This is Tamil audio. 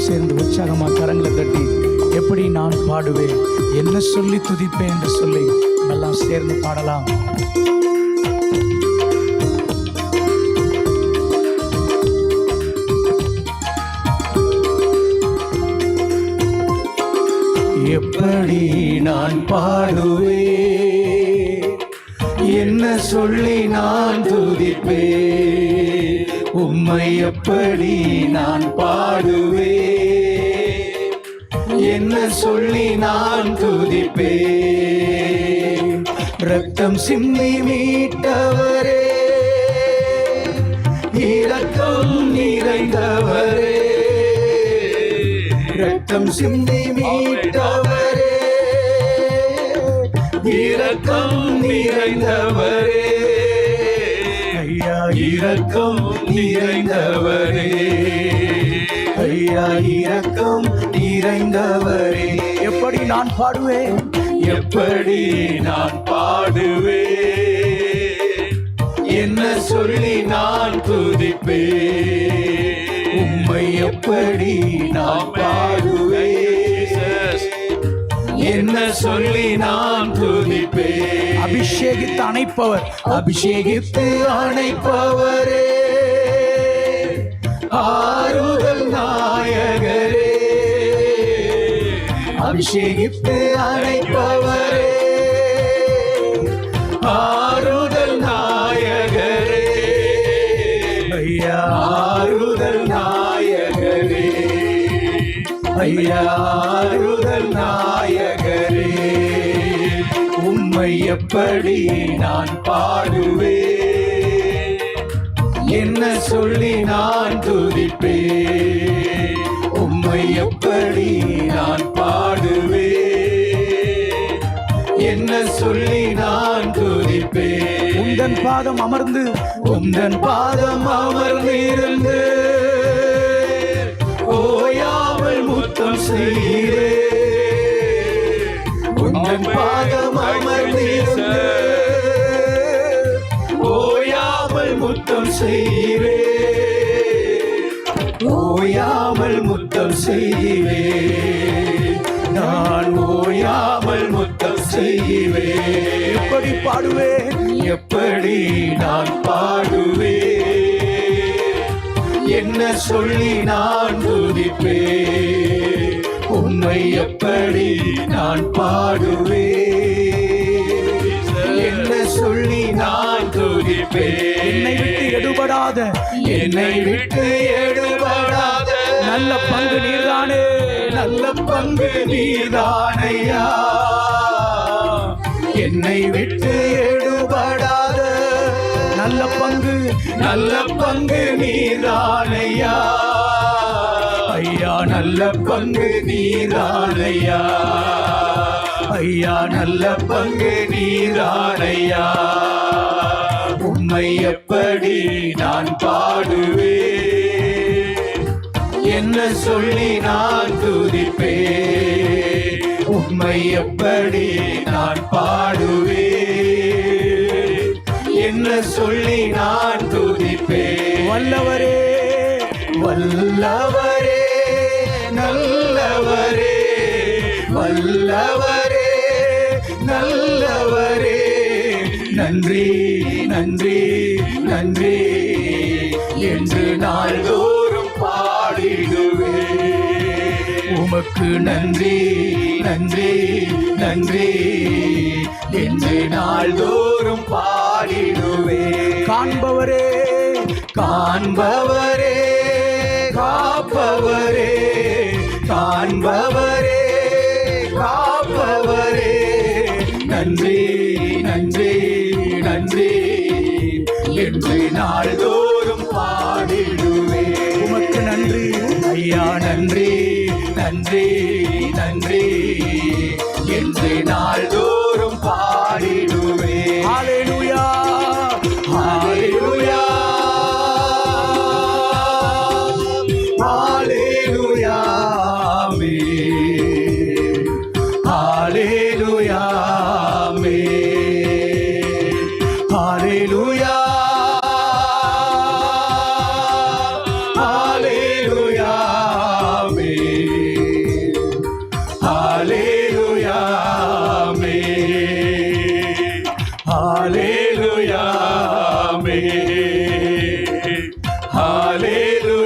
சேர்ந்து உற்சாகமாக கரங்களை தட்டி எப்படி நான் பாடுவேன், என்ன சொல்லி துதிப்பேன் என்று சொல்லி எல்லாம் சேர்ந்து பாடலாம். எப்படி நான் பாடுவேன், என்ன சொல்லி நான் துதிப்பேன், உம்மை எப்படி நான் பாடுவேன், என்ன சொல்லி நான் துதிப்பேன். ரத்தம் சிந்தி மீட்டவரே, இரக்கம் நிறைந்தவரே, ரத்தம் சிந்தி மீட்டவரே, இரக்கம் நிறைந்தவரே, ஐயா இரக்கம் நிறைந்தவரே, ஐயா இரக்கம் நிறைந்தவரே. எப்படி நான் பாடுவேன், எப்படி நான் பாடுவேன், என்ன சொல்லி நான் துதிப்பேன், உம்மை எப்படி நான் பாடுவேன், என்ன சொல்லி நான் துதிப்பேன். அபிஷேகித்து அணைப்பவர், அபிஷேகித்து அணைப்பவரே, ஆறுதல் நாயகரே, அபிஷேகித்து அணைப்பவரே, ஆறுதல் நாயகரே, ஐயா ஆறுதல் நாயகரே, ஐயா ஆறுதல் நாயகரே. உம்மை எப்படி நான் பாடுவேன், என்ன சொல்லி நான் துதிப்பேன், உம்மை எப்படி நான் பாடுவேன், என்ன சொல்லி நான் துதிப்பேன். உந்தன் பாதம் அமர்ந்து, உந்தன் பாதம் அமர்ந்திருந்து ஓயாமல் முத்தம் செய்கிறே, உந்தன் பாதம் அமர்ந்திருந்து ஓயாமல் முத்தம் செய்கிறே, ஓயாமல் முத்தம் செய்கிறே, நான் ஓயாமல் முத்தம் செய்கிறேன். எப்படி பாடுவேன், எப்படி நான் பாடுவேன், என்ன சொல்லி நான் துதிப்பேன், உம்மை எப்படி நான் பாடுவேன், என்ன சொல்லி நான் துதிப்பேன். என்னை விட்டு எடுபடாத, என்னை விட்டு எடுபடாத நல்ல பங்கு நீர்தானே, நல்ல பங்கு நீர்தானையா, என்னை விட்டு எடுபடாத நல்ல பங்கு, நல்ல பங்கு நீர்தானையா, ஐயா நல்ல பங்கு நீர்தானையா, ஐயா நல்ல பங்கு நீர்தானையா. உம்மை எப்படி நான் பாடுவேன், என்ன சொல்லி நான் துதிப்பேன், உம்மை எப்படி நான் பாடுவேன், என்ன சொல்லி நான் துதிப்பேன். வல்லவரே வல்லவரே நல்லவரே, வல்லவரே நல்லவரே, நன்றி நன்றி நன்றி என்று நாள்தோறும் பாடிடுவேன். உமக்கு நன்றி நன்றி நன்றி என்று நாள்தோறும் பாடிடுவேன். காண்பவரே காண்பவரே, காப்பவரே, காண்பவரே காப்பவரே, நன்றி நன்றி நன்றி என்று நாள்தோறும் பாடிடுவேன். உமக்கு நன்றி ஐயா, நன்றி நன்றி நன்றி என்று நாள்தோறும் பாடிடுவேன். ஹல்லேலூயா ஹல்லேலூயா ஹல்லேலூயா ஹல்லேலூயா ஹல்லேலூயா ஹல்லேலூயா ஹalleluya ஆமென் ஹalleluya ஆமென் ஹalleluya